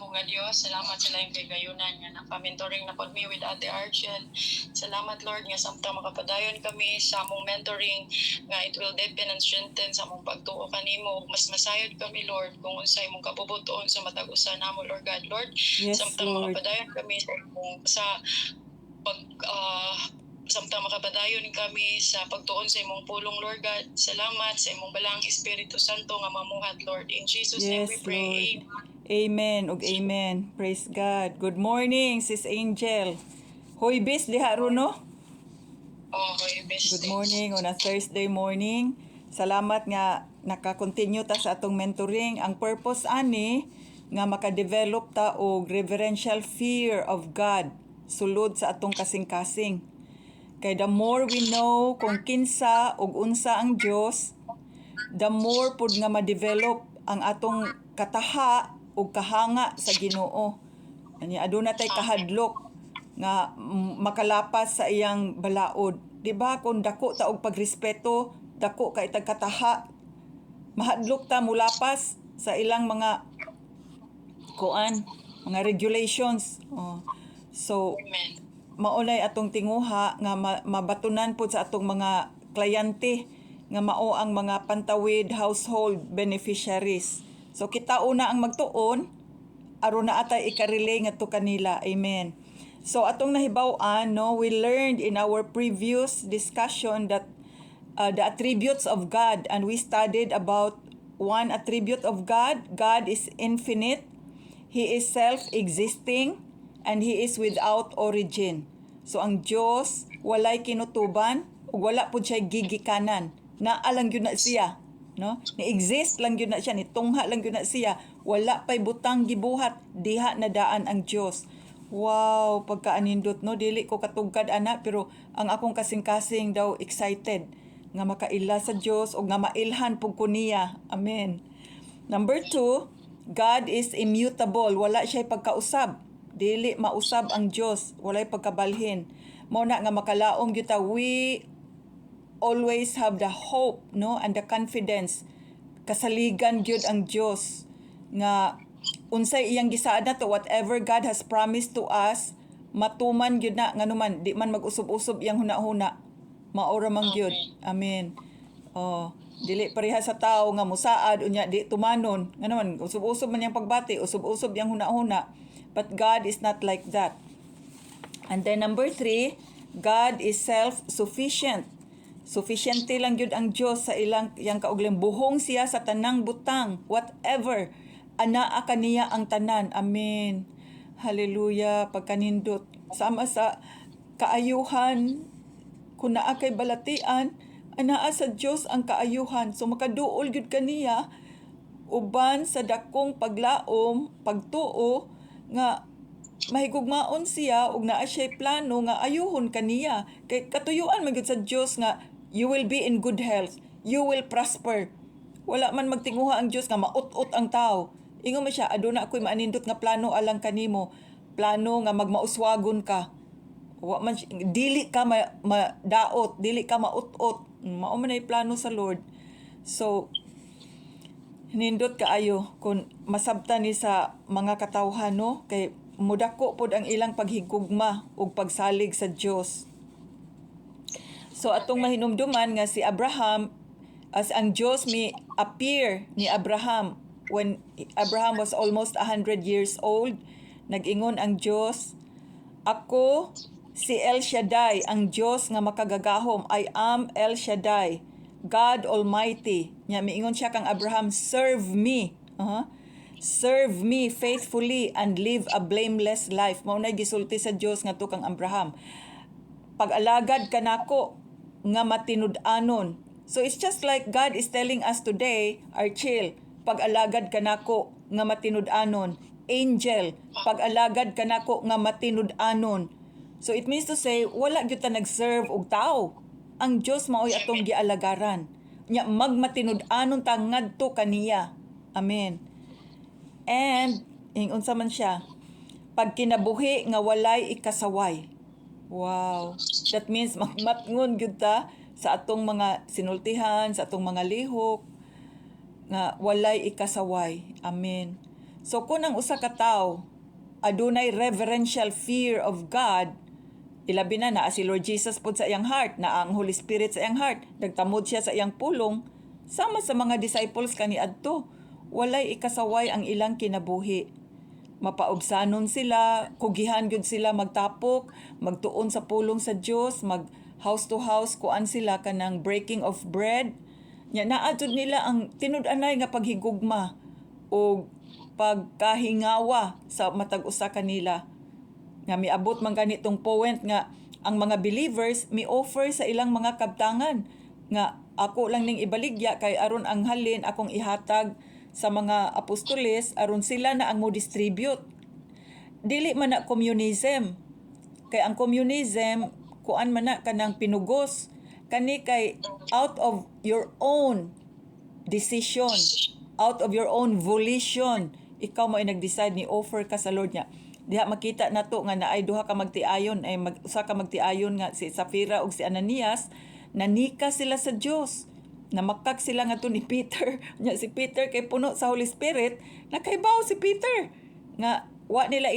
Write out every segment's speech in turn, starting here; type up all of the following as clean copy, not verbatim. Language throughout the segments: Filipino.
namo nga Dios. Salamat sa laing kay gayunan nga naka-mentoring na pod mi with Ate Argel. Salamat Lord nga samtang makapadayon kami sa among mentoring nga it will deepen and strengthen sa among pagtuo kanimo. Mas masayod kami Lord kung unsay imong kabubuton sa matag usa namo Lord God. Lord, Yes, samtang Lord. makapadayon kami sa pag samtang makapadayon kami sa pagtuon sa imong pulong Lord God. Salamat sa imong balang Espiritu Santo nga mamuhat Lord. In Jesus name we Yes, pray. Lord. Amen. Amen ug amen. Praise God. Good morning, Sis Angel. Hoy bis diha ron no? Okay, best Good morning on a Thursday morning. Salamat nga naka-continue ta sa atong mentoring. Ang purpose ani nga maka-develop ta og reverential fear of God sulod sa atong kasing-kasing. Kay the more we know kung kinsa ug unsa ang Dios, the more pud nga ma-develop ang atong kataha ug kahanga sa Ginoo. Ani aduna tay kahadlok nga makalapas sa iyang balaod. Di ba kung dako ta og pagrespeto, dako kay tag kataha, mahadlok ta mulapas sa ilang mga mga regulations. So Amen. maunay atong tinguha nga mabatunan po sa atong mga kliyente nga mao ang mga pantawid household beneficiaries. So kita una ang magtuon aron na atay ikarelay ngadto kanila. Amen. So atong nahibaw-an no, we learned in our previous discussion that the attributes of God, and we studied about one attribute of God. God is infinite. He is self-existing and He is without origin. So ang Dios walay kinutuban ug wala pud siya gigikanan. Naa lang gyud na siya, no? Ni-exist lang gyud na siya, nitungha lang gyud na siya. Wala pay butang gibuhat, diha na daan ang Dios. Wow, pagkaanindot no, dili ko katugkad ana pero ang akong kasing-kasing daw excited nga makaila sa Dios o nga mailhan pug ko niya. Amen. Number 2, God is immutable. Wala siya pagkausab. Dili mausab ang Dios. Walay pagkabalhin. Mao na nga makalaong gyud ta, we always have the hope no and the confidence. Kasaligan gyud ang Dios nga unsay iyang gisaad nato, whatever God has promised to us, matuman gyud na nganuman di man mag-usob-usob iyang hunahuna. Maora man gyud. Amen. Dili pareha sa tao nga musaad unya di tumanon. Nganuman usob-usob man yang pagbati, usob-usob yang hunahuna. But God is not like that. And then number 3, God is self-sufficient. Sufficiente lang gyud ang Dios sa ilang yang kaugaling, buhong siya sa tanang butang, whatever anaa kaniya ang tanan. Amen. Hallelujah. Pagkanindot sama sa kaayuhan kung naa kay balatian, anaa sa Dios ang kaayuhan. So makaduol gyud kaniya uban sa dakong paglaom, pagtuo nga mahigugmaon siya ug naa siya plano nga ayuhon kaniya. Kay katuyuan man gyud sa Dios nga you will be in good health, you will prosper. Wala man magtinguha ang Dios nga maut-ut ang tao. Ingon man siya, aduna ako'y maanindot nga plano alang kanimo. Plano nga magmauswagon ka. Wa man dili ka madaot, dili ka maut-ut. Mao man ay plano sa Lord. So nindot kaayo kung masabtan ni sa mga katawhan no, kay mudako pod ang ilang paghigugma ug pagsalig sa Dios. So atong mahinumduman nga si Abraham, as ang Dios may appear ni Abraham when Abraham was almost 100 years old. Nag-ingon ang Dios, ako si El Shaddai, ang Dios nga makagagahom. I am El Shaddai, God Almighty. Nya miingon siya kang Abraham, serve me. Serve me faithfully and live a blameless life. Mao na gisulti sa Dios nga kang Abraham. Pag-alagad kanako nga matinud-anon. So it's just like God is telling us today, Archel, pag-alagad kanako nga matinud-anon. Angel, pag-alagad kanako nga matinud-anon. So it means to say, wala gyud ta nag-serve og tao. Ang Dios maoy atong gialagaran. Nya magmatinud-anon ta ngadto kaniya. Amen. And unsa man siya, pag kinabuhi nga walay ikasaway. Wow. That means magmatngon gyud ta sa atong mga sinultihan, sa atong mga lihok nga walay ikasaway. Amen. So kung ang usa ka tawo adunay reverential fear of God, ilabi na naa si Lord Jesus pod sa iyang heart, na ang Holy Spirit sa iyang heart, nagtamod siya sa iyang pulong, sama sa mga disciples kaniadto, walay ikasaway ang ilang kinabuhi. Mapaubsanon sila, kugihan gyud sila magtapok, magtuon sa pulong sa Dios, mag house to house kuan sila kanang breaking of bread. Nya naa jud nila ang tinud-anay nga paghigugma o pagkahingawa sa matag usa kanila. Nga miabot man ganitong point nga ang mga believers mi-offer sa ilang mga kabtangan nga ako lang ning ibaligya kay aron ang halin akong ihatag sa mga apostoles aron sila na ang mo distribute. Dili man na communism. Kay ang communism kuan man na kanang pinugos, kani kay out of your own decision, out of your own volition, ikaw mo ay nag-decide ni offer ka sa Lord niya. Diha makita nato nga naay duha ka magtiayon, ay usa ka magtiayon nga si Safira ug si Ananias, nanika sila sa Dios. Namakak sila ngadto ni Peter. Nya si Peter kay puno sa Holy Spirit, nakaibaw si Peter nga wa nila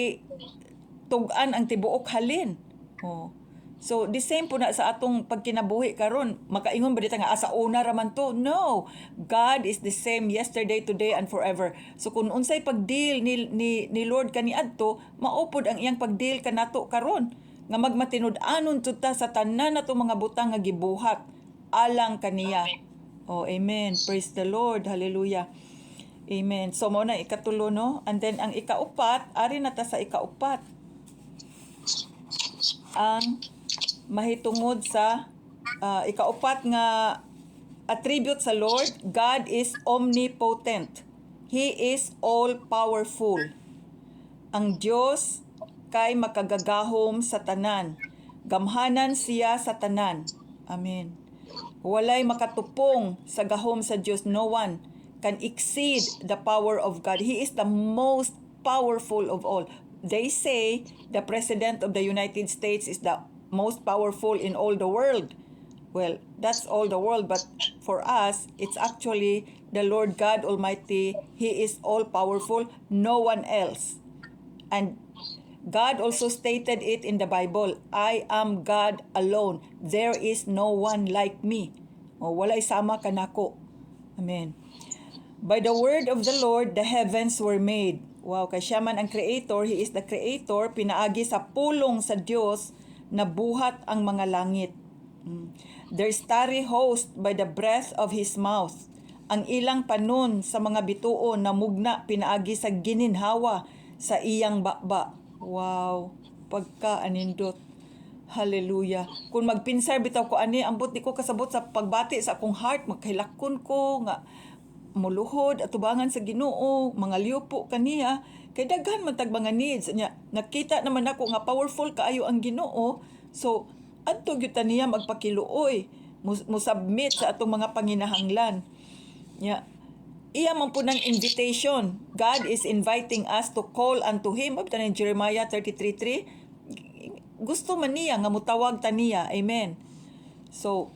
tug-an ang tibuok halin. Oh. So, the same po na sa atong pagkinabuhi karon. Makaingon ba dito nga asa una raman to? No. God is the same yesterday, today, and forever. So, kung unsay pag-deal ni Lord kaniadto, maupod ang iyang pag-deal kanato karon. Nga magmatinud-anon ta sa tanan natong mga butang nga gibuhat alang kaniya. Oh, amen. Praise the Lord. Hallelujah. Amen. So, mo na ikatulo, no? And then, ang ikaupat, ari na ta sa ikaupat. Ang mahitungod sa ikaupat nga attribute sa Lord, God is omnipotent. He is all-powerful. Ang Dios kay makagagahom sa tanan. Gamhanan siya sa tanan. Amen. Walay makatupong sa gahom sa Dios. No one can exceed the power of God. He is the most powerful of all. They say the President of the United States is the most powerful in all the world. Well, that's all the world, but for us, it's actually the Lord God Almighty. He is all-powerful, no one else. And God also stated it in the Bible, I am God alone. There is no one like me. O walay sama kanako. Amen. By the word of the Lord, the heavens were made. Wow, kay siya man ang creator, He is the creator, pinaagi sa pulong sa Dios, nabuhat ang mga langit. Their starry host by the breath of His mouth. Ang ilang panon sa mga bituon na mugna pinaagi sa gininhawa sa iyang bakba. Wow, pagka-anindot. Hallelujah. Kung magpinsar bitaw ko ani, ambot di ko kasabot sa pagbati sa akong heart, magkailakon ko nga muluhod at tubangan sa Ginoo, mga liupo kaniya, kay daghan man tag mga needs niya. Nakita naman ako nga powerful kaayo ang Ginoo, so adto gyud ta niya magpakiluoy, mo submit sa atong mga panginahanglan. Nya iya man po ng invitation. God is inviting us to call unto Him. Abta ni Jeremiah 33:3. Gusto man niya nga mutawag ta niya. Amen. So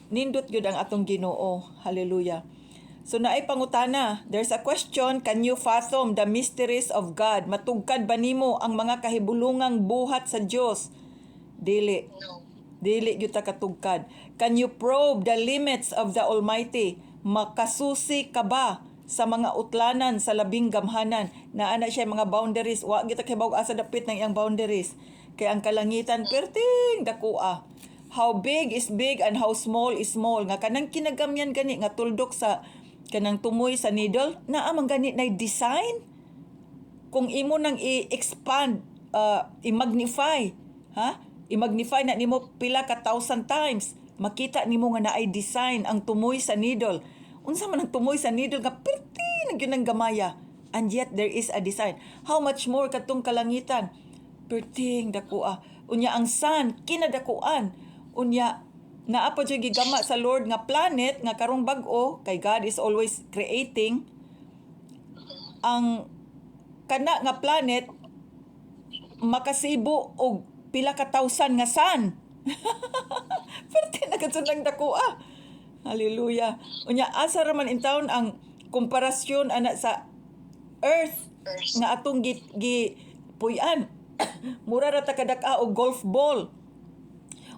nindot gyud ang atong Ginoo. Hallelujah. So naay pangutana, there's a question, can you fathom the mysteries of God? Matugkad ba nimo ang mga kahibulungang buhat sa Dios? Dili. No. Dili gyud ta katugkad. Can you probe the limits of the Almighty? Makasusi ka ba sa mga utlanan sa labing gamhanan? Naa na siya mga boundaries. Wa gyud ta kibaw asa dapit ng iyang boundaries. Kay ang kalangitan perting dakua. How big is big and how small is small. Nga kanang kinagamyan gani nga tuldok sa kanang tumoy sa needle, naa man gani na design. Kung imo nang i-expand, i-magnify, ha? I-magnify na nimo pila ka 1,000 times, makita nimo nga naay design ang tumoy sa needle. Unsa man ang tumoy sa needle nga perti na gyud ang gamaya, and yet there is a design. How much more katong kalangitan? Perting dakua. Unya ang sun kinadakuan. Unya naa pa jud gigama sa Lord nga planet nga karong bag-o, kay God is always creating. Ang kana nga planet makasibo og pila ka 1,000 nga sun. Perti na katsunang dakua. Hallelujah. Unya asa ra man in town ang komparasyon ana sa earth First. nga atong gi puy-an. Mura ra ta kadak-a og golf ball.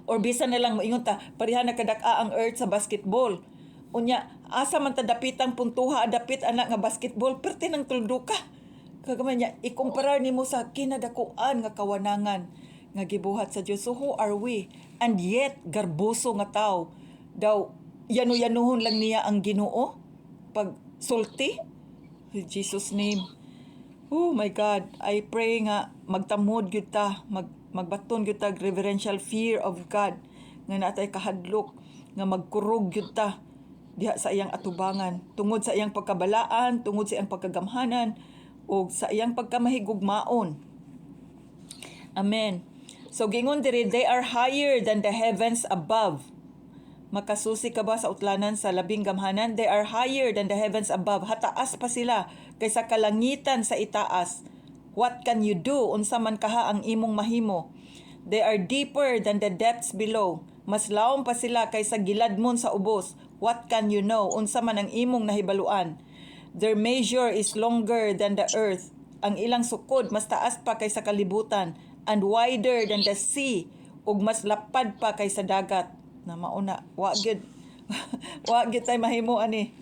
Or bisan na lang moingon ta pareha na kadak-a ang earth sa basketball. Unya asa man ta dapitang puntuha dapit ana nga basketball perti nang tulduka. Kagaman niya ikumparar nimo sa kinadakuan nga kawanangan nga gibuhat sa Dios. So who are we? And yet garboso nga tao daw yano-yanuhon lang niya ang Ginoo pag sulti. In Jesus name. Oh my God, I pray nga magtamod gyud ta, magbaton gyud ta reverential fear of God nga natay kahadlok nga magkurog gyud ta diha sa iyang atubangan tungod sa iyang pagkabalaan, tungod sa iyang pagkagamhanan o sa iyang pagkamahigugmaon. Amen. So gingon diri, they are higher than the heavens above. Makasusi ka ba sa utlanan sa labing gamhanan? They are higher than the heavens above. Hataas pa sila kaysa kalangitan sa itaas. What can you do? Unsa man kaha ang imong mahimo? They are deeper than the depths below. Mas laom pa sila kaysa giladmon sa ubos. What can you know? Unsa man ang imong nahibaluan? Their measure is longer than the earth. Ang ilang sukod mas taas pa kaysa kalibutan, and wider than the sea, ug mas lapad pa kaysa dagat. Na mauna, wa gyud wa gyud tay mahimo ani.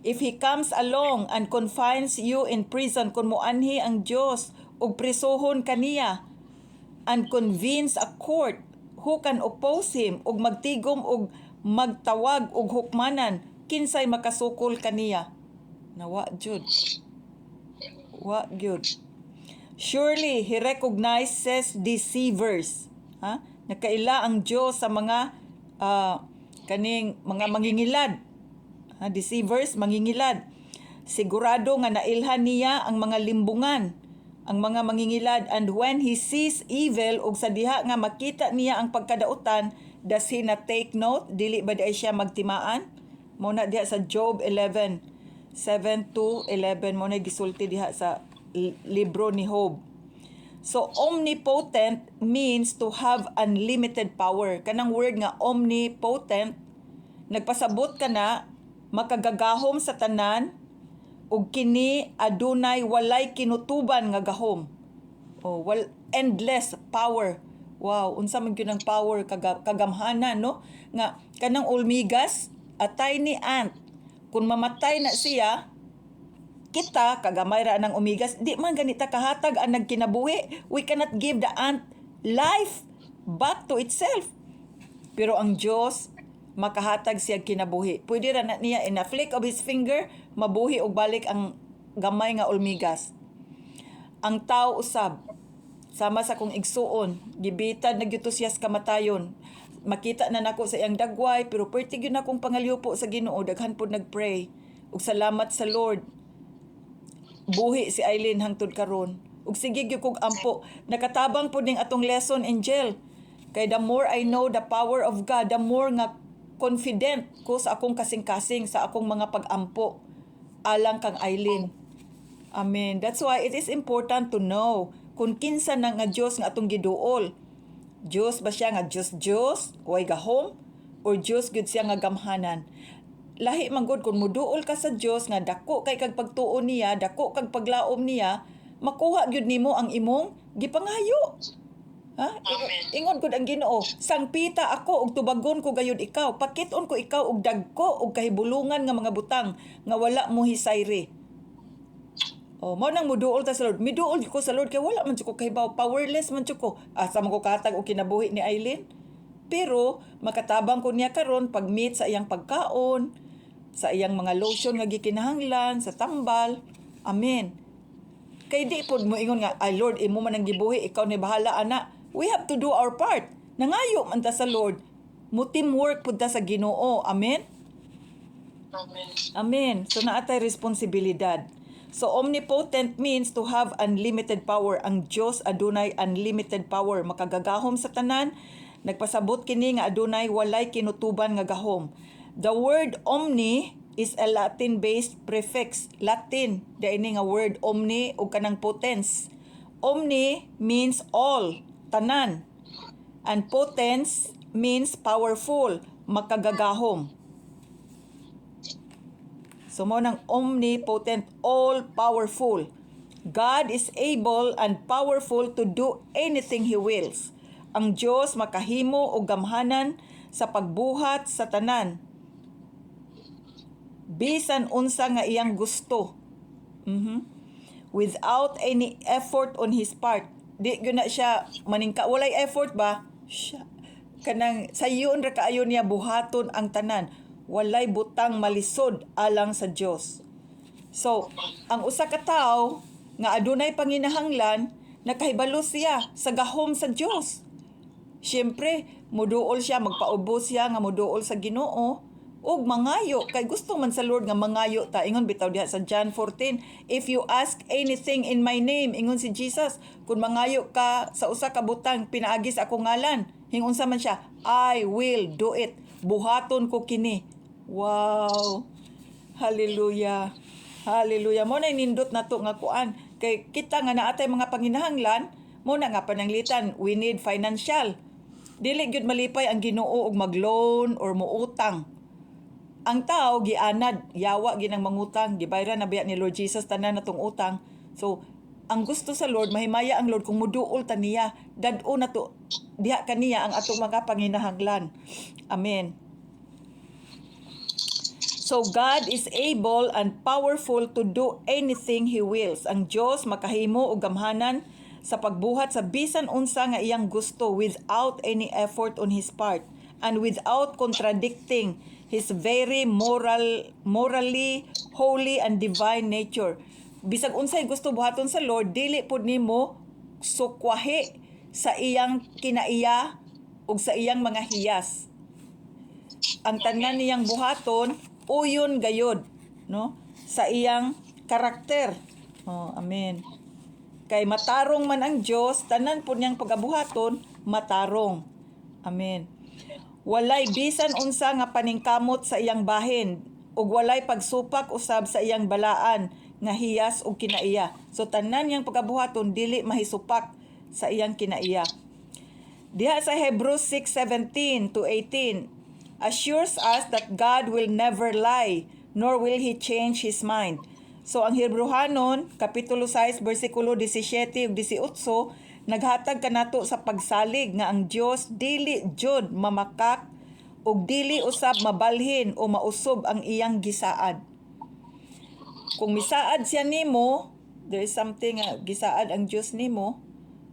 If he comes along and confines you in prison, kun moanhi ang Dios ug prisohon kaniya and convenes a court, who can oppose him? Ug magtigom ug magtawag og hukmanan, kinsay makasukol kaniya? Na wa gyud. Wa gyud. Surely he recognizes deceivers. Ha? Nakaila ang Dios sa mga kaning mga mangingilad. Ha? Deceivers, mangingilad. Sigurado nga nailhan niya ang mga limbungan, ang mga mangingilad, and when he sees evil ug sa diha nga makita niya ang pagkadautan, does he not take note? Dili ba di siya magtimaan? Mo na diha sa Job 11:7-11 mo na gisulti diha sa libro ni Job. So omnipotent means to have unlimited power. Kanang word nga omnipotent, nagpasabot ka na makagagahom sa tanan ug kini adunay walay kinutuban nga gahom. Endless power. Wow, unsa man gyud ang power kagamhanan, no? Nga kanang ulmigas, a tiny ant, kung mamatay na siya, kita kagamay ra ng umigas, di man ganita kahatag ang nagkinabuhi. We cannot give the ant life back to itself. Pero ang Dios makahatag siya kinabuhi. Pwede ra na niya in a flick of his finger mabuhi og balik ang gamay nga ulmigas. Ang tao usab sama sa kong igsuon, gibitad nagyutusyas kamatayon. Makita na nako sa iyang dagway, pero perti gyud akong pangalyupo sa Ginoo, daghan pod nagpray. Ug salamat sa Lord. Buhi si Eileen hangtod karon. Ug sige gyud kog ampo, nakatabang pod ning atong lesson, Angel. Kay the more I know the power of God, the more nga confident ko sa akong kasing-kasing, sa akong mga pag-ampo alang kang Eileen. Amen. That's why it is important to know kung kinsa na nga Dios nga atong giduol. Dios ba siya nga Dios, way gahom, or Dios gud siya nga gamhanan? Lahi man gud kung muduol ka sa Dios nga dako kay kag pagtuo niya, dako kag paglaom niya, makuha gyud nimo ang imong gipangayo. Ha? Ingon gud ang Ginoo, sangpita ako ug tubagon ko gayud ikaw, pakit-on ko ikaw og dagko og kahibulungan nga mga butang nga wala mo hisayri. Mao nang muduol ta sa Lord. Miduol ko sa Lord kay wala man ko kahibaw, powerless man ko. Asa man ko katag og kinabuhi ni Eileen. Pero makatabang ko niya karon pag meet sa iyang pagkaon, sa iyang mga lotion nga gikinahanglan, sa tambal. Amen. Kay di pod mo ingon nga, ay Lord, imo man ang gibuhi, ikaw ni bahala ana. We have to do our part. Nangayo man ta sa Lord. Mo teamwork pud ta sa Ginoo. Amen. Amen. Amen. So naatay responsibilidad. So omnipotent means to have unlimited power. Ang Dios adunay unlimited power, makagagahom sa tanan. Nagpasabot kini nga adunay walay kinutuban nga gahom. The word omni is a Latin-based prefix. Latin, daini nga word omni o kanang potens. Omni means all, tanan. And potens means powerful, makagagahom. So mo nang omnipotent, all powerful. God is able and powerful to do anything He wills. Ang Dios makahimo og gamhanan sa pagbuhat sa tanan. Bisan unsa nga iyang gusto. Without any effort on His part. Di gyud na siya maningka walay effort ba? Kanang sayon ra kaayo niya buhaton ang tanan. Walay butang malisod alang sa Dios. So, ang usa ka tawo nga adunay panginahanglan, nakahibalo siya sa gahom sa Dios. Siyempre, muduol siya, magpaubos siya nga muduol sa Ginoo ug mangayo kay gusto man sa Lord nga mangayo ta. Ingon bitaw diha sa John 14, if you ask anything in my name, ingon si Jesus, kung mangayo ka sa usa ka butang pinaagi sa akong ngalan, hingunsa man siya, I will do it. Buhaton ko kini. Wow. Hallelujah. Hallelujah. Mo na nindot nato nga kuan kay kita nga naatay mga panginahanglan, mo na nga pananglitan, we need financial. Dili gyud malipay ang Ginoo og mag-loan or muutang. Ang tao gianad, yawa ginang mangutang, gibayran na biya ni Lord Jesus tanan natong utang. So, ang gusto sa Lord, mahimaya ang Lord kung muduol ta niya, dad-o na to, diha kaniya ang atong mga panginahanglan. Amen. So, God is able and powerful to do anything He wills. Ang Diyos makahimo og gamhanan sa pagbuhat sa bisan unsa nga iyang gusto without any effort on His part and without contradicting His very morally holy and divine nature. Bisag unsay gusto buhaton sa Lord, dili pud nimo sukwahi sa iyang kinaiya ug sa iyang mga hiyas. Ang tanan niyang buhaton uyon gayod, no? Sa iyang karakter. Oh, amen. Kay matarong man ang Dios, tanan pud niyang pagabuhaton matarong. Amen. Walay bisan unsa nga paningkamot sa iyang bahin ug walay pagsupak usab sa iyang balaan nga hiyas ug kinaiya. So tanan niyang pagabuhaton dili mahisupak sa iyang kinaiya. Diha sa Hebrews 6:17 to 18 assures us that God will never lie nor will He change His mind. So ang Hebrehanon kapitulo 6 bersikulo 17 ug 18 naghatag kanato sa pagsalig nga ang Dios dili jud mamakak ug dili usab mabalhin o mausob ang iyang gisaad. Kung misaad siya nimo, there is something gisaad ang Dios nimo,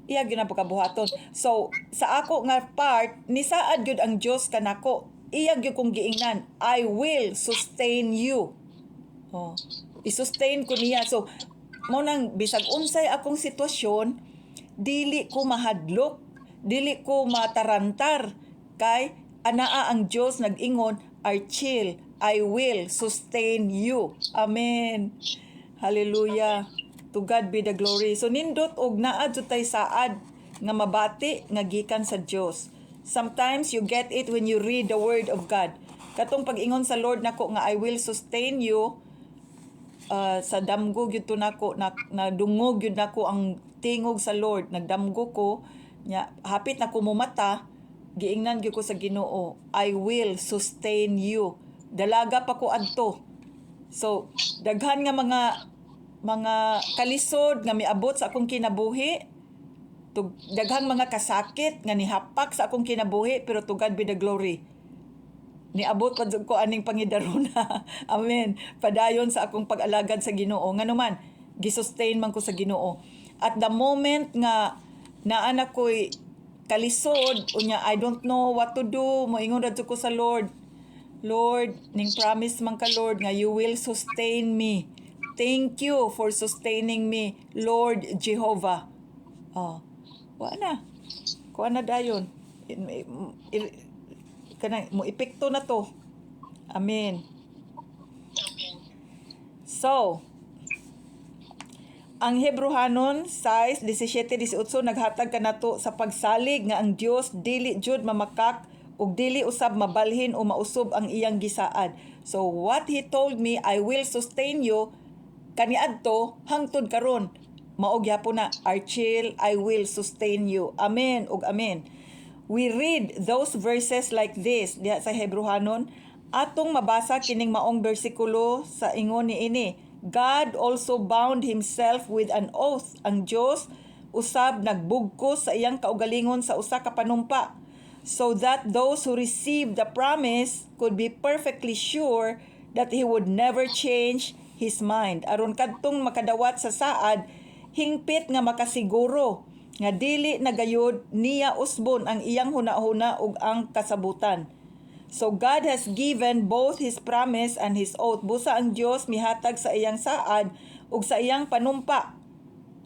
iya gyud ang pagkabuhaton. So sa ako nga part, nisaad gyud ang Dios kanako. Iya gyud kong giingnan, I will sustain you. Oh, i-sustain ko niya. So mo nang bisag unsay akong sitwasyon, dili ko mahadlok, dili ko matarantar kay anaa ang Dios nag-ingon, Archil, I will sustain you. Amen. Hallelujah. To God be the glory. So nindot og naa jud tay saad nga mabati nga gikan sa Dios. Sometimes you get it when you read the word of God. Katong pag-ingon sa Lord nako nga I will sustain you, sa damgo gyud to nako na dungog gyud nako ang tingog sa Lord, nagdamgo ko nya hapit na ko mumata, giingnan gyud ko sa Ginoo, I will sustain you. Dalaga pa ko adto. So daghan nga mga kalisod nga miabot sa akong kinabuhi, daghang mga kasakit nga nihapak sa akong kinabuhi, pero to God be the glory. Niabot pa ko aning pangidaruna. Amen. Padayon sa akong pag-alagad sa Ginoo. Nganuman, gisustain man ko sa Ginoo. At the moment nga naanak ko'y kalisod, unya I don't know what to do, moingon radyo ko sa Lord. Lord, ning promise man ka Lord nga you will sustain me. Thank you for sustaining me, Lord Jehovah. Oh, kuha na dayon. Kanang mo epekto na to. Amen. Amen. So, ang Hebrehanon 6:17-18 naghatag kanato sa pagsalig nga ang Dios dili jud mamakak ug dili usab mabalhin o mausob ang iyang gisaad. So what He told me, I will sustain you, kaniadto hangtod karon mao gyapon na, Archil, I will sustain you. Amen ug amen. We read those verses like this diha sa Hebrehanon, atong mabasa kining maong bersikulo sa ingon niini, God also bound himself with an oath. Ang Dios usab nagbugkos sa iyang kaugalingon sa usa ka panumpa, so that those who received the promise could be perfectly sure that he would never change his mind. Aron kadtong makadawat sa saad, hingpit nga makasiguro nga dili na gayud niya usbon ang iyang hunahuna ug ang kasabutan. So God has given both His promise and His oath. Busa ang Dios mihatag sa iyang saad ug sa iyang panumpa.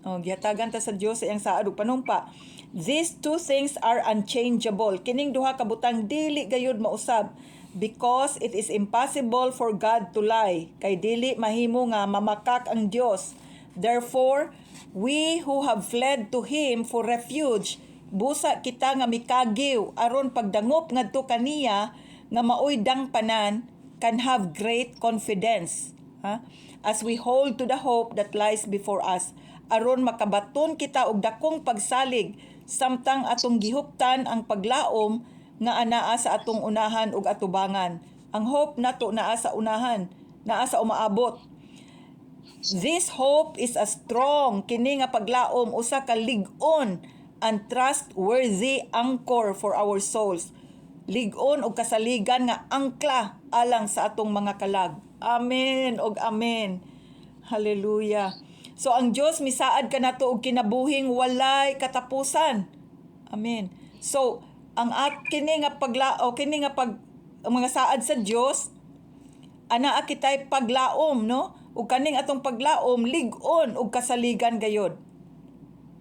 Gihatagan ta sa Dios sa iyang saad ug panumpa. These two things are unchangeable. Kining duha ka butang dili gayud mausab, because it is impossible for God to lie. Kay dili mahimo nga mamakak ang Dios. Therefore, we who have fled to Him for refuge, busa kita nga mikagiw aron pagdangop ngadto kaniya nga maoy dangpanan, can have great confidence, as we hold to the hope that lies before us, aron makabaton kita og dakong pagsalig samtang atong gihuptan ang paglaom nga anaa sa atong unahan ug atubangan. Ang hope nato naa sa unahan, naa sa umaabot. This hope is a strong, kini nga paglaom usa ka lig-on and trustworthy anchor for our souls. Lig-on og kasaligan nga angkla alang sa atong mga kalag. Amen og amen. Hallelujah. So ang Dios misaad kanato og kinabuhing walay katapusan. Amen. So ang kini nga ang mga saad sa Dios, anaa kitay paglaom, no? Ug kaning atong paglaom lig-on og kasaligan gayod.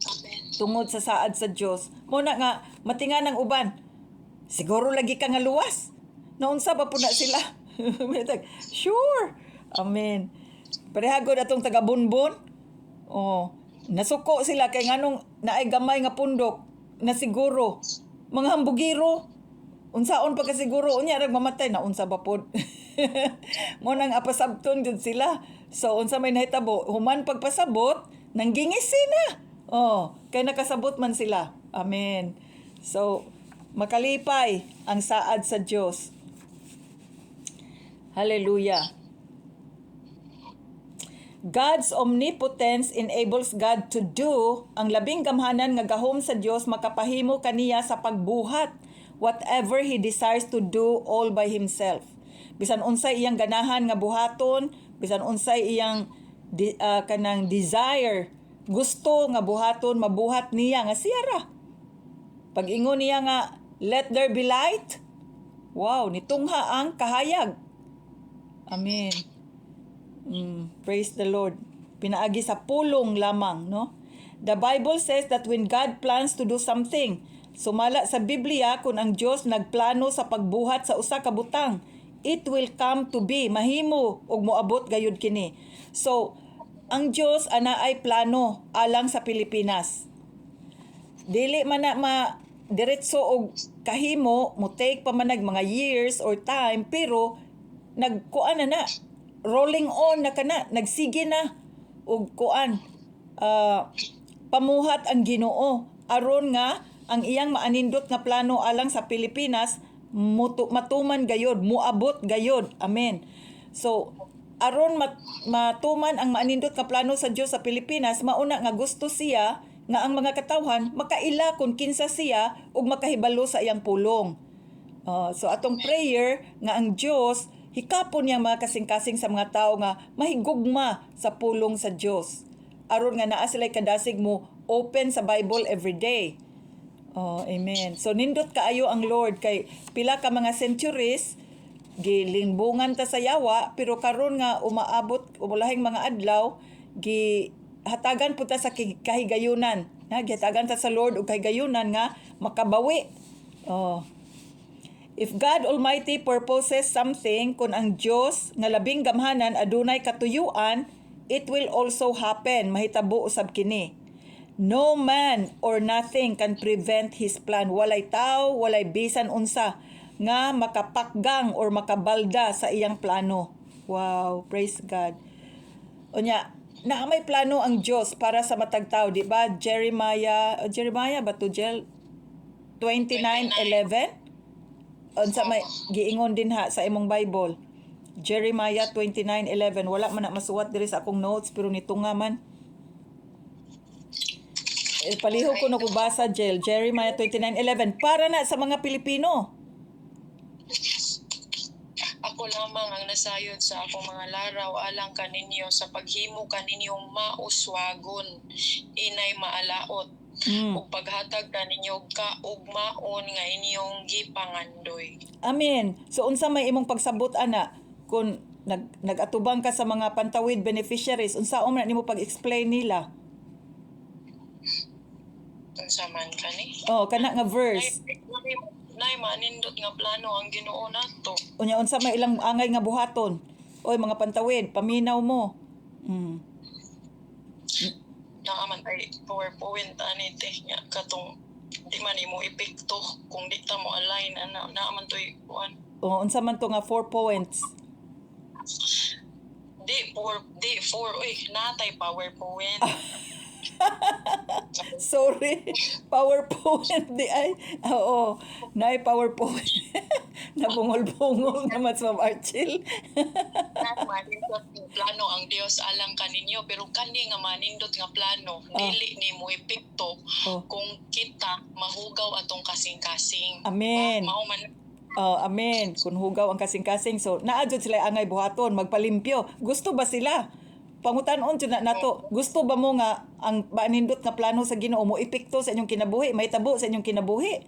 Amen. Tungod sa saad sa Dios. Mo na nga matingan ang uban. Siguro lagi ka nga luwas. Naunsa ba po na sila? Sure. Amen. Parehagod atong taga-bunbon. Nasuko sila kay nganong naay gamay nga pundok na siguro. Mga hambugiro. Unsaon pa kasiguro. Unya rag mamatay na unsa ba pod. Mo nang apasabton jud sila. So unsa may nahitabo, human pagpasabot, nanggingis sila. Kay nakasabot man sila. Amen. So makalipay ang saad sa Dios. Hallelujah. God's omnipotence enables God to do ang labing gamhanan nga gahom sa Dios makapahimo kaniya sa pagbuhat whatever He desires to do all by Himself. Bisan unsay iyang ganahan nga buhaton, bisan unsay iyang kanang desire, gusto nga buhaton, mabuhat niya nga siya ra. Pag-ingon niya nga, let there be light. Wow, nitungha ang kahayag. Amen. Praise the Lord. Pinaagi sa pulong lamang, no? The Bible says that when God plans to do something, sumala sa Biblia kung ang Dios nagplano sa pagbuhat sa usa ka butang, it will come to be, mahimo ug moabot gayud kini. So, ang Dios ana ay plano alang sa Pilipinas. Dili man na diretso og kahimo, mo take pa man mga years or time, pero nagkuan na rolling on na kana, nagsige na og kuan pamuhat ang Ginoo aron nga ang iyang maanindot nga plano alang sa Pilipinas matuman gayod, muabot gayod. Amen. So aron matuman ang maanindot nga plano sa Dios sa Pilipinas, mauna nga gusto siya nga ang mga katawhan makaila kung kinsa siya ug makahibalo sa iyang pulong. So atong prayer nga ang Dios hikapon niyang mga kasing-kasing sa mga tao nga mahigugma sa pulong sa Dios. Aron nga naa sila'y kadasig mo open sa Bible every day. Amen. So nindot kaayo ang Lord kay pila ka mga centuries gilingbungan ta sa yawa, pero karon nga umaabot umulahing mga adlaw hatagan po ta sa kahigayunan. Gihatagan ta sa Lord og kahigayunan nga makabawi. If God Almighty purposes something, kung ang Dios nga labing gamhanan adunay katuyuan, it will also happen. Mahitabo usab kini. No man or nothing can prevent His plan. Walay tao, walay bisan unsa nga makapakgang or makabalda sa iyang plano. Wow, praise God. Unya, na may plano ang Dios para sa matag tao, di ba? Jeremiah ba to 29:11? Unsa may giingon din ha sa imong Bible. Jeremiah 29:11. Wala man na masuwat diri sa akong notes pero nito nga man. Palihog ko na ko basa, Jel. Jeremiah 29:11 para na sa mga Pilipino. Ako lamang ang nasayod sa akong mga laraw alang kaninyo sa paghimo kaninyong mauswagon, inay maalaot, ug paghatag kaninyo kaugmaon nga inyong gipangandoy. Amen. So unsa may imong pagsabot ana kung nagatubang ka sa mga pantawid beneficiaries, unsaon man nimo pag-explain nila? Unsa man kani? Oh, kana nga verse. Nay manindot nga plano ang Ginoo nato. Unya unsa may ilang angay nga buhaton? Oy mga pantawid, paminaw mo. Naaman ay PowerPoint ani te nya katong di man imo epekto kung di ta mo align ana naaman toy kuan. O unsa man to nga 4 points? Di for oy natay PowerPoint. Sorry. PowerPoint di ay. Oo. Naay PowerPoint. Nabungol-bungol naman sa Archil. Manindot nga plano ang Dios alang kaninyo pero kani nga manindot nga plano dili nimo epekto kung kita mahugaw atong kasing-kasing. Amen. Mao man Amen. Kung hugaw ang kasing-kasing. So, naadjud sila angay buhaton, magpalimpyo. Gusto ba sila? Pangutan-on jud na nato. Gusto ba mo nga ang manindot nga plano sa Ginoo mo epekto sa inyong kinabuhi, may tabo sa inyong kinabuhi?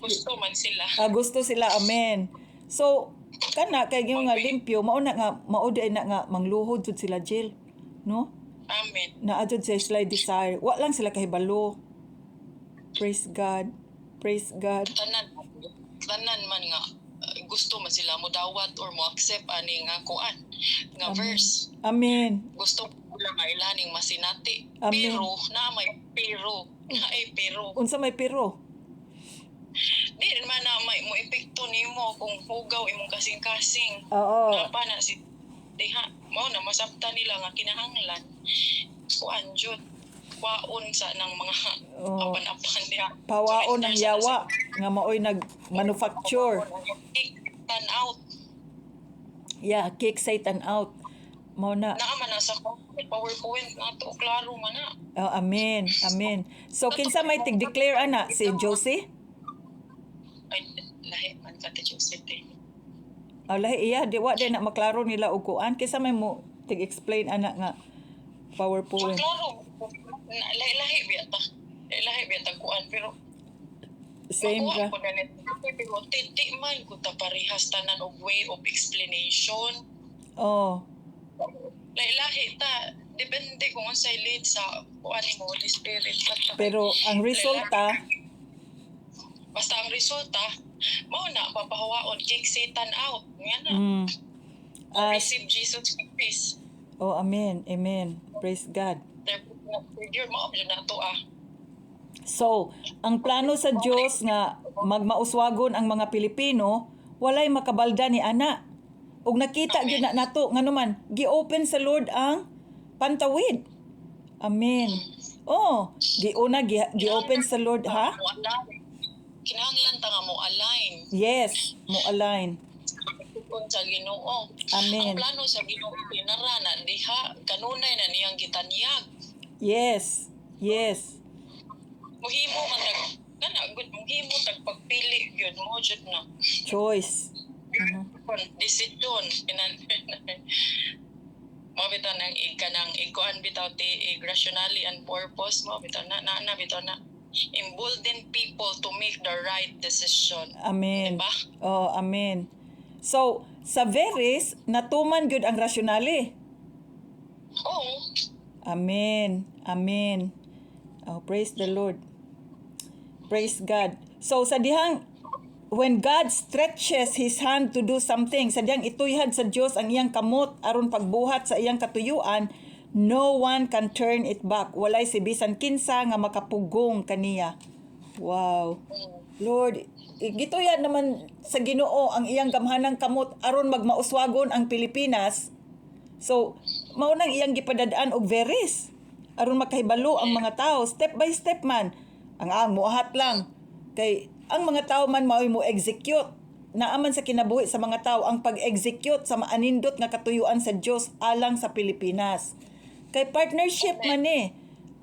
gusto man sila. Gusto sila, amen. So, kana kay gyud nga limpyo, mao na nga mangluhod jud sila, Jill, no? Amen. Naadjud sila desire. Wa lang sila kahibalo. Praise God. Praise God. Tanan man nga gusto man sila mo dawat or mo accept ani nga kuan nga verse. Amen. Gusto sila nga ilaning masinati. Amen. Pero na may pero. Unsa may pero? Di man na may mo epekto nimo kung hugaw imong kasing-kasing. Oo. Napa na si diha mao na masabtan nila nga kinahanglan kuan jud waon sa nang mga apan-apan diha. Pawaon ang yawa nga maoy nag-manufacture. Tan out. Yeah, kick Satan out. Mao na. Naaman na sa PowerPoint nato klaro man na. Oh, amen. Amen. So kinsa may tig-declare ana si Josie? Ay lahi man ka Joseph. Lahi iya di wa na maklaro nila og kuan kinsa may mo tig-explain ana nga PowerPoint. Klaro. Lahi biya ta. Lahi biya ta kuan pero Same ra. ko na net pero titi man ko ta parehas tanan og way of explanation. Oh. Lahi ta depende kung unsay lead sa kuan mo Holy Spirit. Pero ang resulta basta ang resulta mao na papahawaon kick Satan out nga na. Receive Jesus Christ. Oh, amen. Amen. Praise God. Figure mo jud nato So, ang plano sa Dios nga magmauswagon ang mga Pilipino, walay makabalda ni ana. Ug nakita gyud na nato nganuman gi-open sa Lord ang pantawid. Amen. Oh, gi-open sa Lord ha? Kinahanglan ta nga mo align Yes, mo align. kun sa Ginoo. Amen. Ang plano sa Ginoo pinarana diha kanunay na niyang gitanyag. Yes. Yes. Muhimo man good muhimo tag pagpili gyud mo jud na. Choice. Decision mo bitaw nang ikanang ikuan bitaw ti rationally and purpose mo bitaw na bitaw na embolden people to make the right decision. Amen. Diba? Oh, amen. So, sa Veris, natuman gyud ang rasyonale. Oo. Amen. Amen. Oh, praise the Lord. Praise God. So, sa dihang, when God stretches His hand to do something, sa dihang ituyhad sa Dios ang iyang kamot aron pagbuhat sa iyang katuyuan, no one can turn it back. Walay si bisan kinsa nga makapugong kaniya. Wow. Lord, gituyan naman sa Ginoo ang iyang gamhanang kamot aron magmauswagon ang Pilipinas. So, mao nang iyang gipadadaan og veris aron makahibalo ang mga tao step by step man. Ang muhat lang kay ang mga tao man mao'y mo execute naaman sa kinabuhi sa mga tao ang pag-execute sa maanindot nga katuyuan sa Dios alang sa Pilipinas. Kay partnership man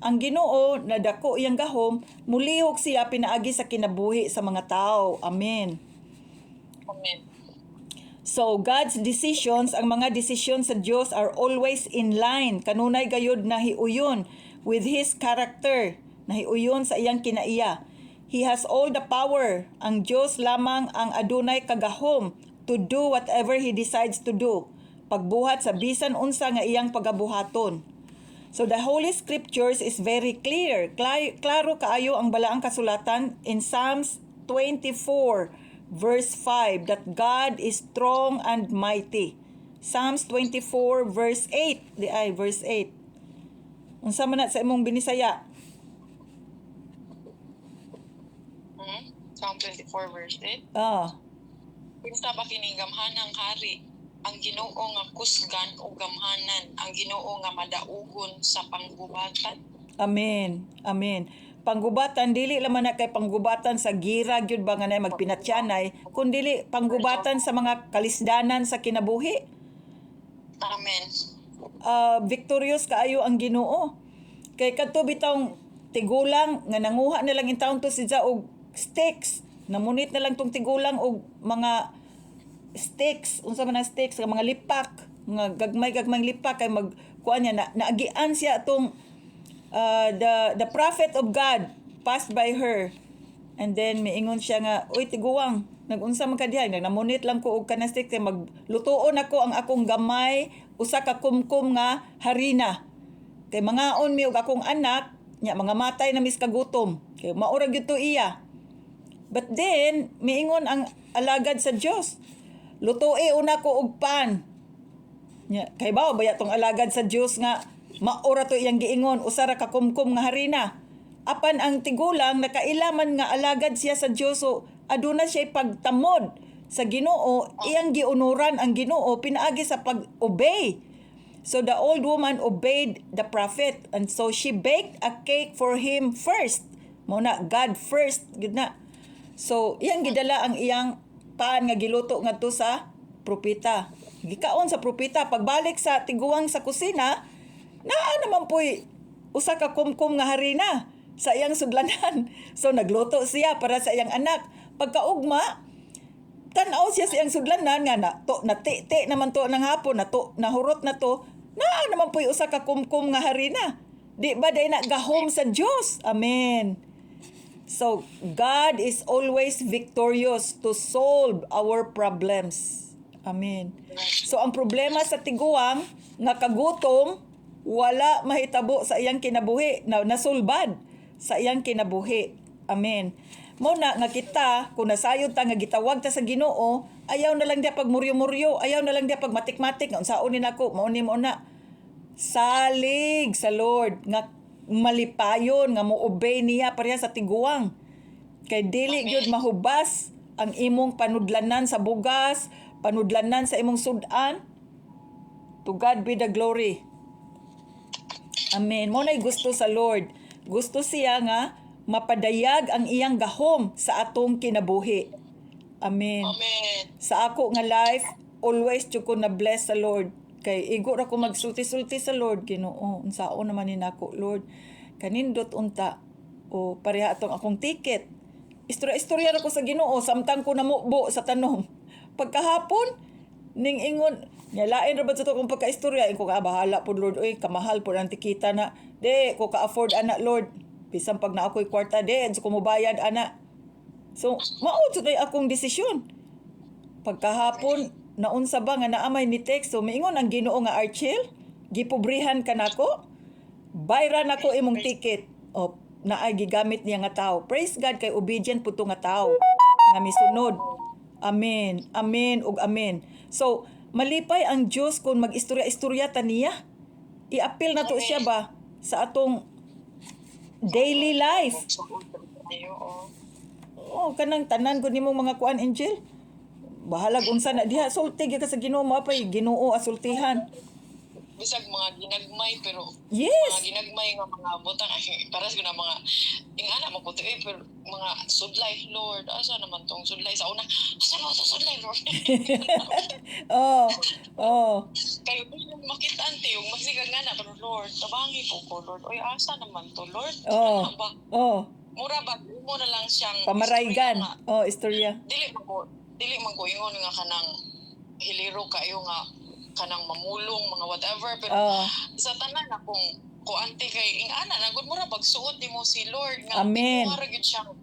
ang Ginoo na dako iyang gahom, mulihok siya pinaagi sa kinabuhi sa mga tao. Amen. Amen. So, God's decisions, ang mga desisyon sa Diyos are always in line. Kanunay gayud na hiuyon with His character, na hiuyon sa iyang kinaiya. He has all the power. Ang Diyos lamang ang adunay kagahom to do whatever He decides to do. Pagbuhat sa bisan unsa nga iyang pagabuhaton. So, the Holy Scriptures is very clear. Klaro kaayo ang balaang kasulatan in Psalms 24, verse 5, that God is strong and mighty. Psalms 24, verse 8. Verse 8. Unsa man na sa imong binisaya? Psalm 24 verse 8. Kinsa ba kining gamhanang hari? Ang Ginoo nga kusgan o gamhanan, ang Ginoo nga madaugon sa panggubatan. Amen. Amen. Panggubatan dili laman na kay panggubatan sa gira gyud ba nga nay magpinatyanay, kundi panggubatan sa mga kalisdanan sa kinabuhi. Amen. Victorious kaayo ang Ginoo. Kay kadto bitawng tigulang nga nanguha na lang in taon to siya og sticks. Namunit na lang tong tigulang og mga sticks, unsa man ang sticks, mga lipak, mga gagmay lipak kay magkuan niya naagian siya tong the prophet of God passed by her. And then miingon siya nga, "Uy tiguang, nagunsa man ka diha, namunit lang ko og kana stick kay maglutoon ako ang akong gamay usa ka kumkum nga harina. Kay mangaon mi og akong anak, nya mga matay na mis kagutom. Kay maura gyud to iya." But then miingon ang alagad sa Dios, "Lutoe una ko og pan." Nya kay bawo baya tong alagad sa Dios nga maura to iyang giingon usa ra ka kumkum nga harina. Apan ang tigulang nakailaman nga alagad siya sa Dios, so aduna siya pagtamod sa Ginoo, iyang giunuran ang Ginoo pinaagi sa pag-obey. So the old woman obeyed the prophet, and so she baked a cake for him first. Mo na God first gid na. So iyang gidala ang iyang pan nga giluto ngadto sa propeta. Gikaon sa propeta, pagbalik sa tiguang sa kusina, naa naman po'y usa ka kumkum nga harina sa iyang sudlanan. So nagluto siya para sa iyang anak. Pagkaugma, tan-aw siya sa iyang sudlanan nga nati naman to ng hapon, nahurot na to, naa naman po'y usa ka kumkum nga harina. Di ba day na gahom sa Dios? Amen. So God is always victorious to solve our problems. Amen. So ang problema sa tiguang nga kagutom, wala mahitabo sa iyang kinabuhi, nasulbad sa iyang kinabuhi. Amen. Mo na nga kita, kung nasayod ta nga gitawag ta sa Ginoo, ayaw na lang dia pagmuryo-muryo, ayaw na lang dia pagmatik-matik, nga unsaon ni nako, mao na. Salig sa Lord nga malipayon nga mo-obey niya pareha sa tiguang. Kay dili gyud mahubas ang imong panudlanan sa bugas, panudlanan sa imong sudan. To God be the glory. Amen. Mo nay gusto sa Lord. Gusto siya nga mapadayag ang iyang gahom sa atong kinabuhi. Amen. Amen. Sa ako nga life, always jud ko na bless sa Lord. Kay igo ra ko magsulti-sulti sa Lord, Ginoo. Unsaon naman ni nako, Lord. Kanindot unta o pareha atong akong ticket. Istorya ra ko sa Ginoo samtang ko namubo sa tanom. Pagkahapon ning ingon, nya lain ra ba sa to kung pagkaistorya ko ka bahala pud Lord, oy kamahal pud ang tikita na. De ko ka afford ana Lord. Bisan pag na ako'y kwarta de, ko mo bayad ana. So mao jud ay akong desisyon. Pagkahapon naunsa ba nga naamay ni text, so miingon ang Ginoo nga Archel, gipobrihan ka nako. Bayra nako imong ticket. O naay gigamit niya nga tao. Praise God kay obedient pud to nga tao nga misunod. Amen. Amen ug amen. So malipay ang Dios kung mag-istorya-istorya ta niya. I-appeal na to siya ba sa atong daily life. Oh, kanang tanan gud nimong mga kuan, Angel. Bahalag unsa na diha, sulti gyud ka sa Ginoo, mapay Ginoo asultihan. Bisag mga ginagmay pero Yes. mga ginagmay nga mga butang ay para sa mga ingana mabuti pero mga sudlay Lord asa naman tong sudlay sa una asa naman tong sudlay Lord Oh, oh, kayo yung makita ante yung magsigang nga na pero Lord tabangi po ko Lord oy asa naman to Lord oh, ano ba oh. mura ba mo na lang siyang Pamaraygan. istorya nga. Oh, istorya. Dili man ko ingon nga kanang hiliro kayo nga kanang mamulong mga whatever pero Oh, sa tanan akong kuante kay ingana nagud mura pagsuot nimo si Lord nga Amen. imo ra gyud siyang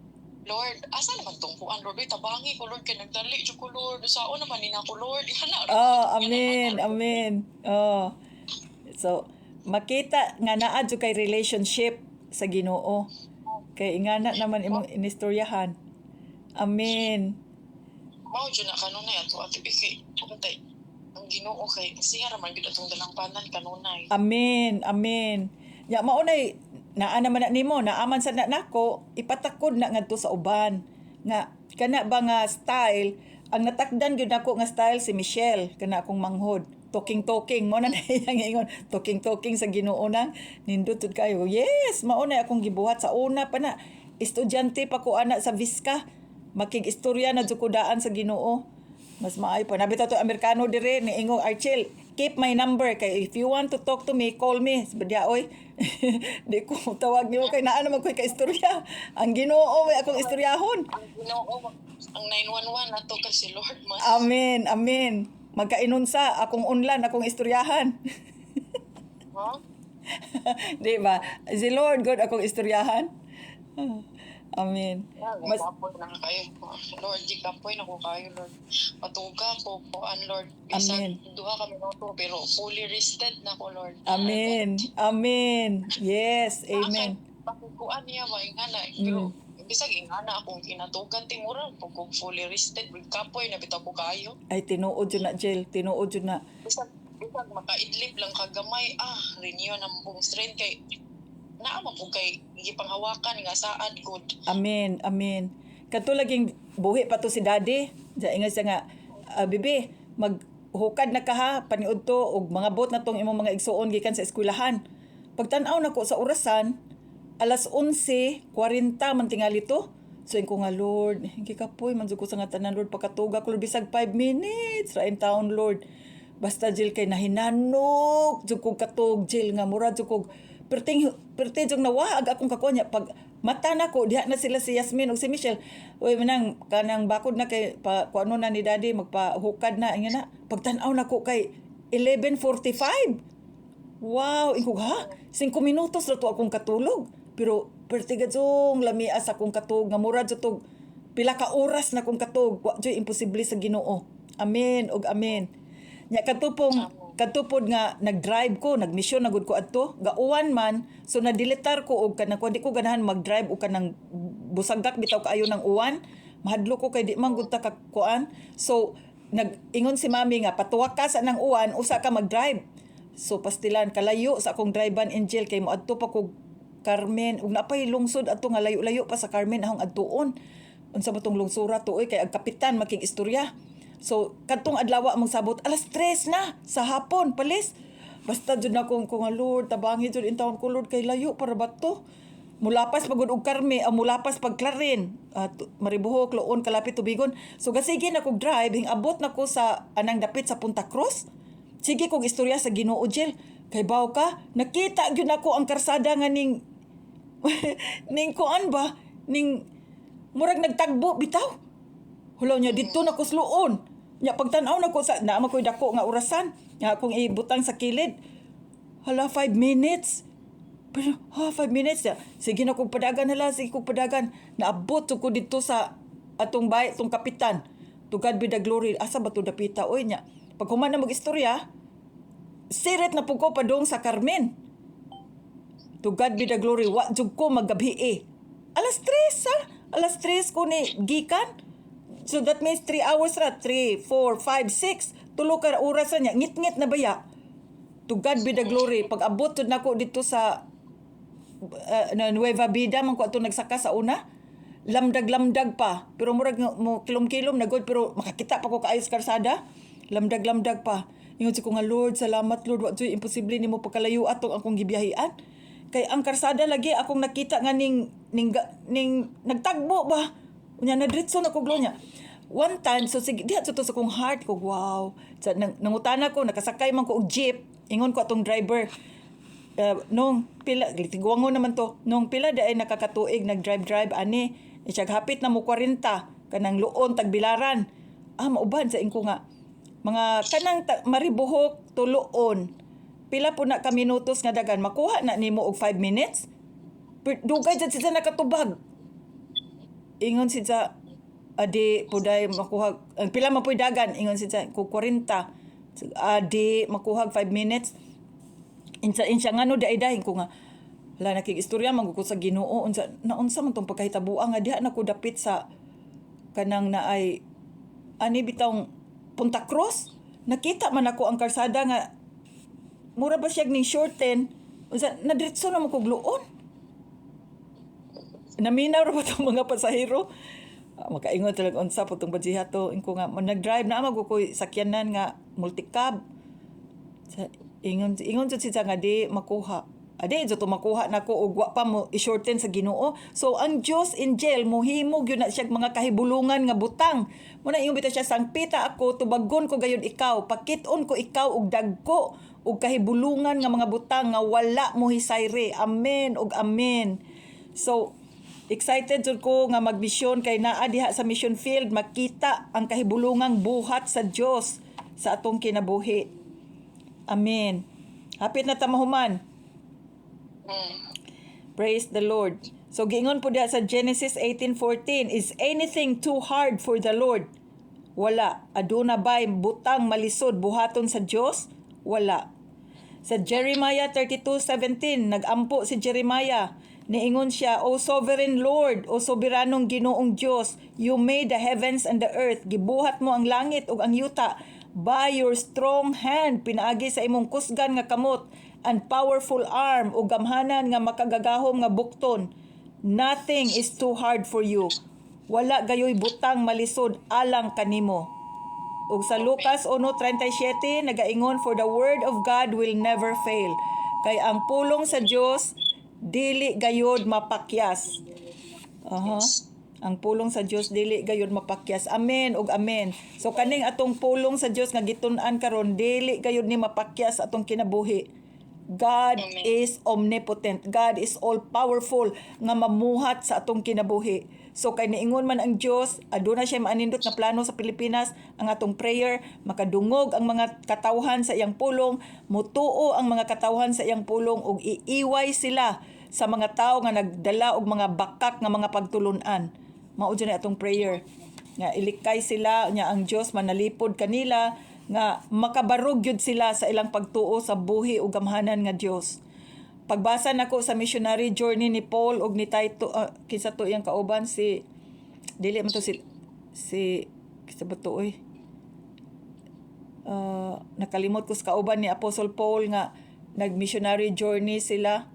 Lord asa naman tong kuan Lord Uy, tabangi ko Lord kay nagdali jud ko Lord sao naman ni nako Lord ingana oh, amen, amen. Oh. So, makita nga naa jud kay relationship sa Ginoo. Kay ingana naman imong inistoryahan. Amen. mao jud na kanunay ato ati biki puntay ang Ginoo kay siya ra man gyud atong dalangpanan kanunay Amen, amen. Ya maunay naa naman na nimo naaman sa nako ipatakod na ngadto sa uban nga kana ba nga style ang natakdan gyud nako nga style si Michelle kana akong manghod talking mo na niyang ingon talking sa Ginoo nang nindot tud kayo yes maunay akong gibuhat sa una pa na estudyante pa ko ana sa Visca makig-istorya na jud ko daan sa Ginoo mas maayo pa. Nabitaw to Amerikano dire ni Ingo Archel. Keep my number kay if you want to talk to me, call me. Sabadya oy. Di ko tawag niyo kay naa naman ko'y ka-istorya. Ang Ginoo way akong istoryahon. ang Ginoo ang 911 nato kasi Lord mas Amen, amen. Magkainunsa akong unlan akong istoryahan. ha Di ba? Si Lord God akong istoryahan. Amen. Mas kapoy na kayo Lord di kapoy na ko kayo Lord patuga ko kuan Lord bisan Amen. duha ka minuto pero fully rested na ko Lord Amen. Amen. Yes, amen. Pagkuan niya ba ingana pero bisag ingana akong kinatugan timura pag ko fully rested with kapoy na bitaw ko kayo Ay tinuod jud na Jill, tinuod jud na. bisag makaidlip lang kagamay renew na mong strength kay naamo ko kay gipanghawakan nga saad good Amen, amen. Kadto laging buhi pa to si Daddy. Sa ingat siya nga, bibi, maghukad na ka ha, paniud to, og mga bot na tong imong mga igsuon gikan sa eskwelahan. Pagtan-aw nako sa orasan, alas 11:40 man tingali to. So ko nga Lord, gikapoy man jud ko sa nga tanan Lord pagkatuga ko Lord, bisag 5 minutes ra in town Lord. Basta Jill kay nahinanok jud ko katug Jill nga mura jud ko perting jud nawaag akong kakunya pag mata na ko diha na sila si Yasmin ug si Michelle. Uy manang kanang bakod na kay pa kuano na ni Daddy magpahukad na ingana. Pagtan-aw na ko kay 11:45. Wow, ingkog ha? 5 minutos ra to akong katulog. Pero pertiga jong lamia sa akong katug nga mura jud tog pila ka oras na akong katug. Wa jud imposible sa Ginoo. Amen ug amen. Nya katupod nga nag-drive ko, nagmisyon na gud ko adto, gauwan man, so na-deletar ko og kanang di ko ganahan mag-drive og kanang busagak bitaw kaayo ng uwan, mahadlo ko kay di man gud ta ka kuan. So nag-ingon si mami nga patuwa ka sa nang uwan, usa ka mag-drive. So pastilan kalayo sa akong drive-an Angel kay moadto pa ko Carmen ug napay lungsod adto nga layo-layo pa sa Carmen ahong adtuon. Unsa ba tong lungsura to kay ang kapitan makig-istorya. So, kadtong adlaw mong sabot, alas 3 na sa hapon, palis. Basta jud na kung Lord, tabangi jud in taon ko Lord, kay layo para ba to? Mulapas pagod og Carme, mulapas pag Clarin, Maribohok, Loon, kalapit Tubigon. So, gasige na kog drive, abot na ko sa anang dapit sa Punta Cruz. Sige kog istorya sa Ginoo Jill. Kay baw ka, nakita gyud nako ang karsada nga ning ning kuan ba? Ning murag nagtagbo bitaw. Hulaw niya dito na ko sluon. Nya pagtan-aw na ko sa naa koy dako nga orasan. Nya akong ibutang sa kilid. Hala 5 minutes. Pero 5 minutes ya. Sige na kog padagan hala, sige kog padagan. Naabot ko dito sa atong bay, atong kapitan. To God be the glory. Asa ba to dapita oy nya. Pag human na mag-istorya, siret na po ko padong sa Carmen. To God be the glory. Wa jud ko maggabi Alas 3 ha? Alas 3 ko ni gikan. So that means 3 hours ra. 3, 4, 5, 6. Tulo ka oras niya. Ngit-ngit na baya. To God be the glory. Pag abot jud nako dito sa Nueva Vida, man ko ato nagsaka sa una. Lamdag-lamdag pa. Pero murag mo kilom-kilom na god. Pero makakita pa ko kaayos karsada. Lamdag-lamdag pa. Ingon ko nga Lord, salamat Lord. Wa jud imposible nimo pagkalayo atong akong gibiyahian. Kay ang karsada lagi akong nakita nga ning nagtagbo ba. Unya na diretso na ko niya. One time, so sige, diha sa to sa kong heart ko, wow. Sa, nangutana ko, nakasakay man ko og jeep. Ingon ko atong driver, nung pila, tiguangon naman to, nung pila da ay nakakatuig, nag-drive, ani, siya hapit na mo 40, kanang luon, tagbilaran. Mauban sa inko nga. Mga kanang maribuhok, tuluon. Pila po na ka minutos nga dagan, makuha na nimo og 5 minutes? Dugay dyan siya nakatubag. Ingon siya, adi puday makuha pila man puy dagan ingon siya ko 40 adi makuha 5 minutes insa ngano dai-dai ko nga la nakigistorya man ko sa Ginoo unsa naunsa man tong pagkahitabuang nga diha na ko dapit sa kanang naay ani bitawng Punta Cruz. Nakita man ako ang karsada nga mura ba siya ning shorten unsa nadiretso na mo kog luon. Naminaw ra ba tong mga pasahero? Makaingon talaga unsa po itong badjiha to. Inko nga, nag-drive na amag ko sakyanan nga multicab. Ingon jud siya nga di makuha. Adi, dito makuha na ko og wa pa mo i-shorten sa Ginoo. So, ang Diyos in jail, muhimog yun na siya mga kahibulungan nga butang. Muna ingon bitaw siya, sangpita ako, tubagon ko gayon ikaw, pakiton ko ikaw og dagko, og kahibulungan nga mga butang nga wala mo hisayre. Amen og amen. So, excited jud ko nga magmisyon kay naa diha sa mission field makita ang kahibulungang buhat sa Dios sa atong kinabuhi. Amen. Hapit na tamahuman. Praise the Lord. So giingon po diha sa Genesis 18:14, is anything too hard for the Lord? Wala. Aduna bay butang malisod buhaton sa Dios? Wala. Sa Jeremiah 32:17, nagampo si Jeremiah. Niingon siya, O sovereign Lord, O soberanong Ginoong Diyos, you made the heavens and the earth. Gibuhat mo ang langit ug ang yuta. By your strong hand, pinaagi sa imong kusgan nga kamot, and powerful arm o gamhanan nga makagagahom nga bukton. Nothing is too hard for you. Wala gayoy butang malisod alang kanimo. Ug sa Lucas 1:37 nagaingon, for the word of God will never fail. Kay ang pulong sa Dios dili gayod mapakyas. Ang pulong sa Dios dili gayod mapakyas. Amen ug amen. So kaning atong pulong sa Dios nga gitun-an karon dili gayod ni mapakyas atong kinabuhi. God Amen. is omnipotent. God is all powerful nga mamuhat sa atong kinabuhi. So kay niingon man ang Dios, aduna siya maanindot nga plano sa Pilipinas, ang atong prayer makadungog ang mga katawhan sa iyang pulong, mutuo ang mga katawhan sa iyang pulong ug iiway sila sa mga tawo nga nagdala og mga bakak nga mga pagtulunan. Mao dyan atong prayer nga ilikay sila nya ang Dios manalipod kanila nga makabarog gyud sila sa ilang pagtuo sa buhi ug gamhanan nga Dios. Pagbasa nako sa missionary journey ni Paul ug ni Tito, kinsa to iyang kauban si dili man to si kinsa ba to nakalimot ko sa kauban ni Apostle Paul nga nag-missionary journey sila.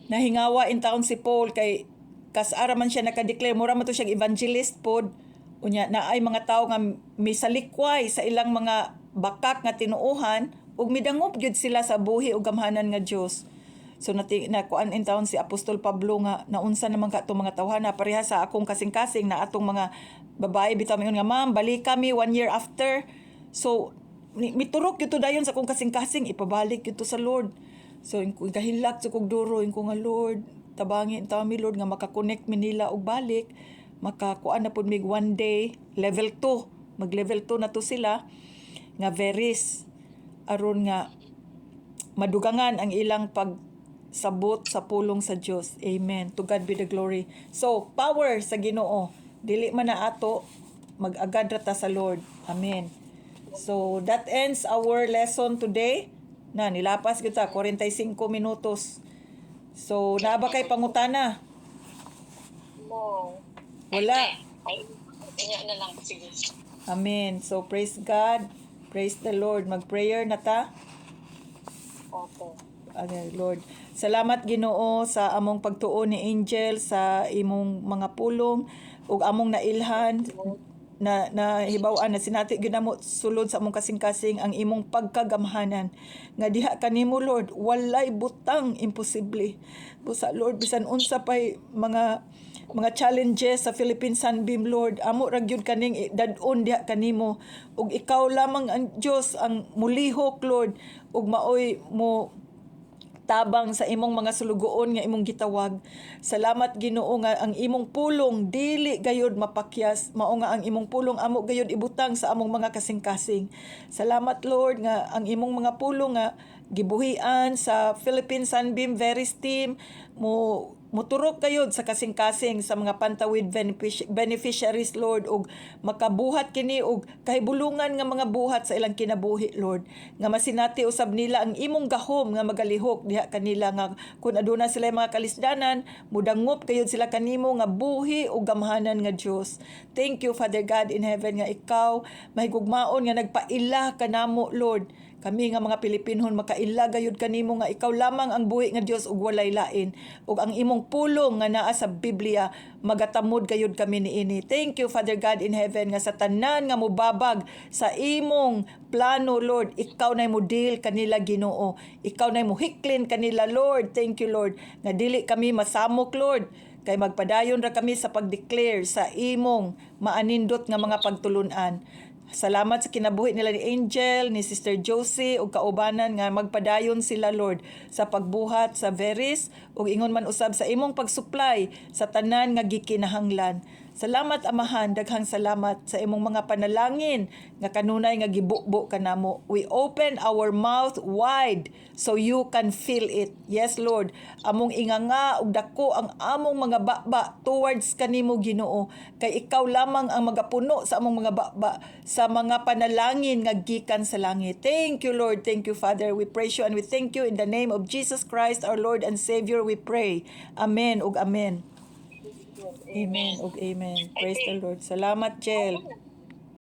Nahingawa in town si Paul kay kasara man siya nakadeclare mura man to siyang evangelist pod. Unya naay mga tawo nga misalikway sa ilang mga bakak nga tinuohan ug midangop gyud sila sa buhi ug gamhanan nga Dios. So nakuan in town si Apostol Pablo nga naunsa naman ka itong mga tawhana pareha sa akong kasing-kasing na atong mga babae bitaw nga ma'am balik kami 1 year after. So miturok gyud to dayon sa akong kasing-kasing ipabalik gyud to sa Lord. So kahilak sa kog duro ko nga Lord tabangin ta mi Lord nga makakonect mi nila og balik makakuan na pud mig one day level 2 mag level 2 na to sila nga veris aron nga madugangan ang ilang pagsabot sa pulong sa Dios. Amen. To God be the glory. So, power sa Ginoo. Dili man na ato, mag-agad ra ta sa Lord. Amen. So, that ends our lesson today. Na, nilapas kita, 45 minutos. So, naaba kay pangutana? No. Wala. Ay, na lang. Sige. Amen. So, praise God. Praise the Lord. Mag-prayer na ta. Opo. Okay, Lord. Salamat Ginoo sa among pagtuo ni Angel sa imong mga pulong ug among nailhan na hibaw-an na sinati ginamo sulod sa among kasing-kasing ang imong pagkagamhanan nga diha kanimo Lord walay butang imposible. Busa Lord bisan unsa pay mga challenges sa Philippine Sunbeam Lord, amo ra gyud kaning dad-on diha kanimo ug ikaw lamang ang Dios ang mulihok Lord ug maoy mo tabang sa imong mga sulugoon nga imong gitawag. Salamat Ginoo nga ang imong pulong dili gayud mapakyas, mao nga ang imong pulong amo gayud ibutang sa among mga kasing-kasing. Salamat Lord nga ang imong mga pulong nga gibuhian sa Philippine Sunbeam Veris team mo muturok kayod sa kasing-kasing sa mga pantawid beneficiaries Lord ug makabuhat kini og kahibulungan nga mga buhat sa ilang kinabuhi Lord nga masinati usab nila ang imong gahom nga magalihok diha kanila nga kun aduna sila mga kalisdanan mudangop kayod sila kanimo nga buhi ug gamhanan nga Dios. Thank you Father God in heaven nga ikaw mahigugmaon nga nagpaila kanamo Lord. Kami nga mga Pilipinhon makaila gayud kanimo nga ikaw lamang ang buhi nga Dios ug walay lain ug ang imong pulong nga naa sa Biblia magatamod gayud kami niini. Thank you Father God in heaven nga sa tanan nga mobabag sa imong plano Lord ikaw nay mo deal kanila Ginoo. Ikaw nay mo hiklin kanila Lord. Thank you Lord nga dili kami masamok Lord kay magpadayon ra kami sa pag-declare sa imong maanindot nga mga pagtulunan. Salamat sa kinabuhi nila ni Angel, ni Sister Josie ug kaubanan nga magpadayon sila Lord sa pagbuhat sa Veris ug ingon man usab sa imong pagsupply sa tanan nga gikinahanglan. Salamat Amahan, daghang salamat sa imong mga panalangin nga kanunay nga gibukbo kanamo. We open our mouth wide so you can feel it. Yes Lord, among inganga ug dako ang among mga baba towards kanimo Ginoo kay ikaw lamang ang magapuno sa among mga baba sa mga panalangin nga gikan sa langit. Thank you Lord, thank you Father. We praise you and we thank you in the name of Jesus Christ our Lord and Savior we pray. Amen ug amen. Amen ug amen. Praise the Lord. Salamat Jel.